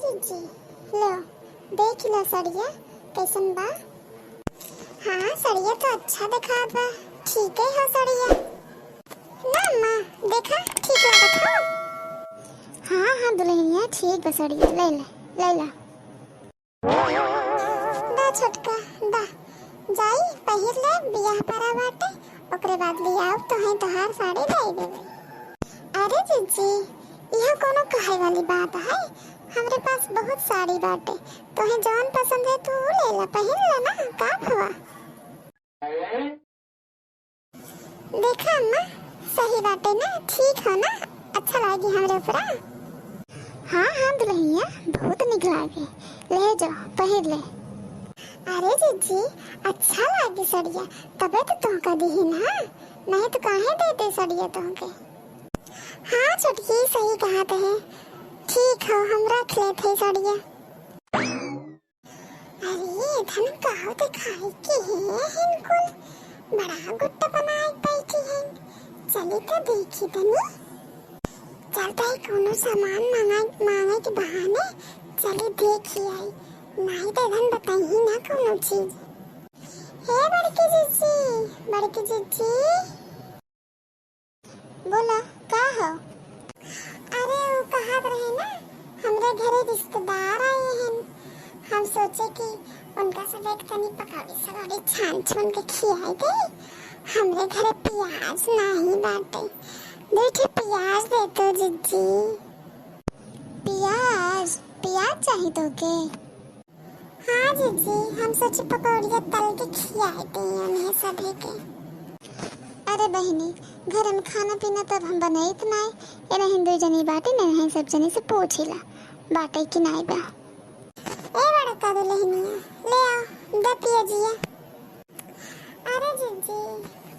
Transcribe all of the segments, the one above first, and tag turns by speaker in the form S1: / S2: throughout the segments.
S1: जीजी लो देख लो सड़िया कैसन बा। हाँ सड़िया तो अच्छा दिखा बा, ठीक है हो सड़िया ना माँ देखा ठीक लागत हो। हाँ हाँ दुल्हनिया ठीक बा सड़िया ले ला दा छोटका दा जाई पहिर ले बियाह परा बाटे ओकरे बाद ले आओ तो है तोहार साड़ी दे देबे। अरे जीजी यह कोनो कहे वाली बात है, हमरे पास बहुत साड़ी बाटे तोहे जौन पसंद है तू ले ला पहिर ला ना का हुआ। देखा अम्मा सही बाटे ना, ठीक हो ना, अच्छा लागी हमरे ऊपर। हाँ हाँ दुल्हनिया बहुत निक लागे, ले जाओ पहिर ले। अरे जीजी अच्छा लागी सड़िया तबे तो तुमका दी ना, नहीं तो काहे देते सड़िया तुमके। हाँ छुटकी सही कहा तो है, ठीक हो हम रख लेते सड़िया। अरे धन कहो तो खाई के है हिनकुल बड़ा गुट्टा बनाई बैठी है, चली तो देखी तनी चलता है कोनो सामान मांगे के बहाने चली देखी आई, नहीं तो धन बताई ही ना कोनो चीज। हे बड़की जीजी बोला का हो। अरे वो कहा रहे ना हमरे घरे रिश्तेदार आए हैं, हम सोचे कि उनका सब एक तनी पकौड़ी सकौड़ी छान के खियाई दे। हमरे घरे प्याज नहीं बाटे, देखिए प्याज दे तो जीजी। प्याज चाहिए तो के। हाँ जीजी हम सोचे पकौड़ियाँ तल के खियाई दे उन्हें सभी के। अरे बहनी घर में खाना पीना तब हम बनाई तो नहीं, ये नहीं दो जनी बाटे नहीं सब जनी से पूछ ला बाटे कि नहीं बा। ए बड़ा का दुल्हनिया ले आओ द पियाजिया। अरे जीजी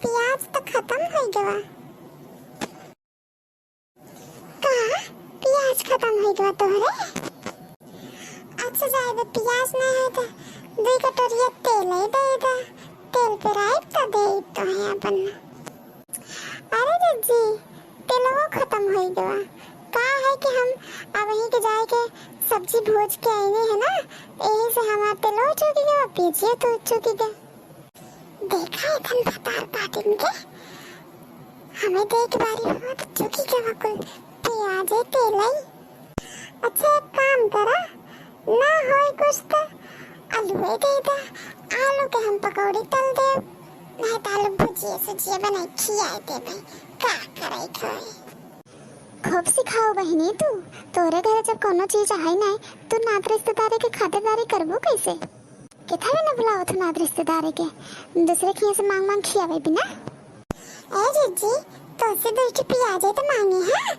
S1: प्याज तो खत्म हो गया। का प्याज खत्म हो गया तोहरे? अच्छा जाए तो प्याज नहीं है तो दो कटोरिया तेल ही दे दे, तेल पे राइट तो दे तो है अपन। अरे जीजी तेलवा खत्म हो गया, का है कि हम अब वहीं के जाए के सब्जी भूज के आए है ना, यही से हमारा तेलवा चुकी गया पीछे तो चुकी गया। देखा है धन फतार पाटिन के हमें देख बारी हो तो चुकी गया कुल प्याज है तेल ही। अच्छा एक काम करा ना होए कुछ तो आलू दे दे, आलू के हम पकौड़ी तल दे, नहीं तो आलू भुजिया बनाई खियाई दे भाई का करे खाए। खूब सिखाओ बहनी तू, तोरे घरे जब कोनो चीज है नहीं तू नात रिश्तेदारी के खातिरदारी करबो कैसे? किथा भी ना बुलाओ तू नात रिश्तेदारी के, दूसरे खिया से मांग खियावे बिना। ए जीजी तो से दूसरी प्याज तो मांगे हैं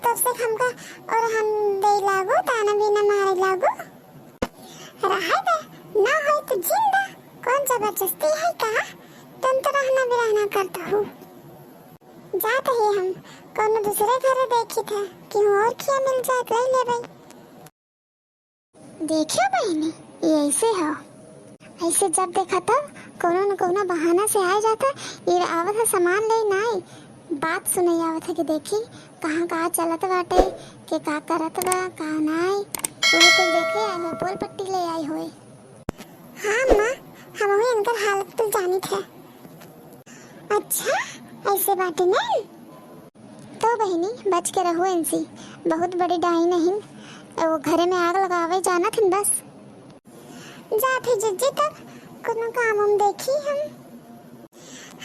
S1: तब से हमका और हम दे लागो ताना बिना मारे लागो रहा दे ना हो तो जिंदा कौन जबरदस्ती है का, तुम तो रहना भी रहना करता हूँ। जाते ही हम कौन दूसरे घर देखी था कि और क्या मिल जाए ले ले भाई। देखियो बहनी ये ऐसे हो, ऐसे जब देखा तब कोनो न कोनो बहाना से आ जाता, ये आवत है सामान ले नहीं बात सुने आवत है कि देखी कहाँ चलत बाटे के का करत बा का नहीं, वो तो देखे आई हो पोल पट्टी ले आई होए। हाँ माँ हम भी इनकर हालत तो जानी थे। अच्छा ऐसे बातें नहीं तो बहनी बच के रहो इनसे, बहुत बड़ी डाई नहीं वो घरे में आग लगावे जाना थी बस। जाते जीजी तब कोनो काम हम देखी हम।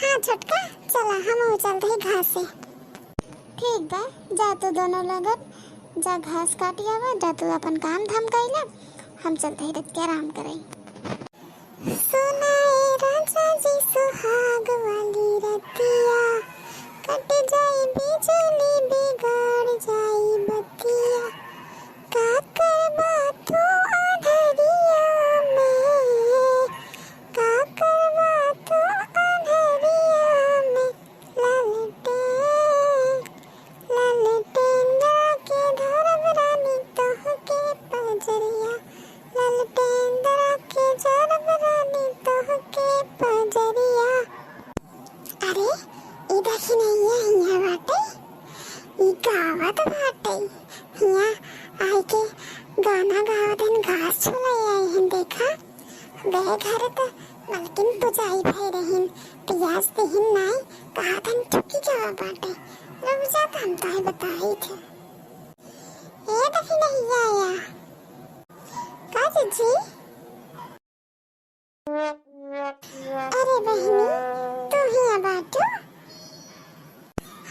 S1: हाँ छोटका चला हम हो चलते हैं घास से। ठीक बा जा तू दोनों लोग जा घास काटी आवा, जा तू अपन काम धाम कइला, हम चलते हैं रख के आराम करें। सुनाए राजा जी सुहाग वाली रतिया, कट जाए बिजली बिगड़ जाए बतिया, का करबा तू अंधेरिया में, का करबा तू अंधेरिया में, ललटेन जरा के धरब रानी तोहके पजरिया, ललटेन जरा के धरब रानी तोहके पजरिया। अरे ई देखी नहीं है यहाँ बाटे, ई गावत बाटे गाना गावत हन घास चलाई आई हन देखा गए घर तो मलकिन पुजाई भई रहीन पियाज देहिन नाई कहा थन चुकी जवा बाटे रुक जा हम तो है बताई थे ये दफी नहीं आया का जीजी अरे बहनी तू ही बाटू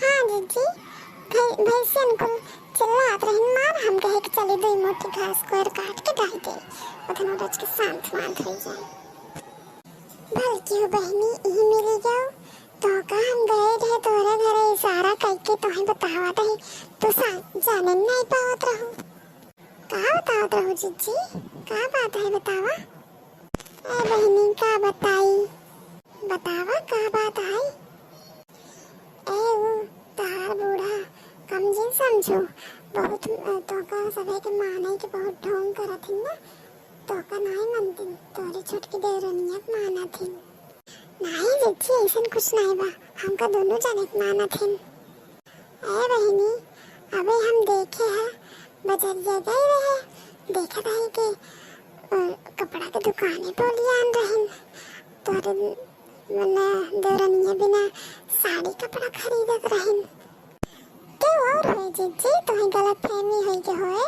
S1: हाँ जीजी भैंसियन को चिल्लात रहीन मार हम कहे कि चले दो मोटी घास को काट के डाल दे उधर रोज के शांत मांत हो जाए बल्कि हो बहनी यही मिली जाओ तो का हम गए रहे तोरे घरे इशारा करके तोहे बतावत है तो जाने नहीं पावत रहू का बतावत रहू जीजी का बात है बतावा ए बहनी का बताई बतावा का बात है ए वो तार बूढ़ा कम जिन समझो बहुत तो का सभी के माने के बहुत ढोंग करत हिन ना तो का नहीं मनतिन तोरी छुटकी देवरनियत माना थिन नहीं जीजी ऐसा कुछ नहीं बा हमका दोनों जाने के माना थिन ए बहनी अबे हम देखे हैं बजरिया गए रहे देखा रहे कि कपड़ा के दुकाने बोली आन रहीन तोरे मने देवरनिया बिना साड़ी कपड़ा खरीदत रहीन के और होए जीजी तो गलत फहमी होई के होए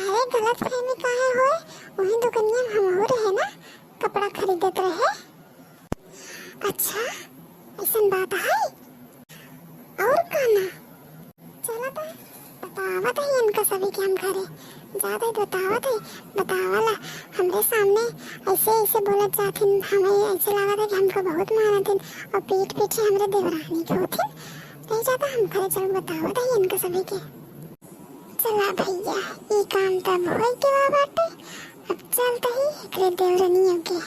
S1: अरे गलत फहमी काहे होए वही दुकानिया हम हो रहे ना कपड़ा खरीदत रहे अच्छा ऐसन बात है और काना चला था बतावत है इनका सभी के हम घरे ज्यादा बतावत है बतावाला हमरे सामने ऐसे ऐसे बोलत जाथिन हमें ऐसे लगा था कि हमको बहुत मानथिन और पीठ पीछे हमरे देवरानी के होथिन नहीं जाता हम घरे चल बतावत है इनका सभी के चला भैया ये काम तब होई के बाटे अब चलते ही एकरे देवरानी के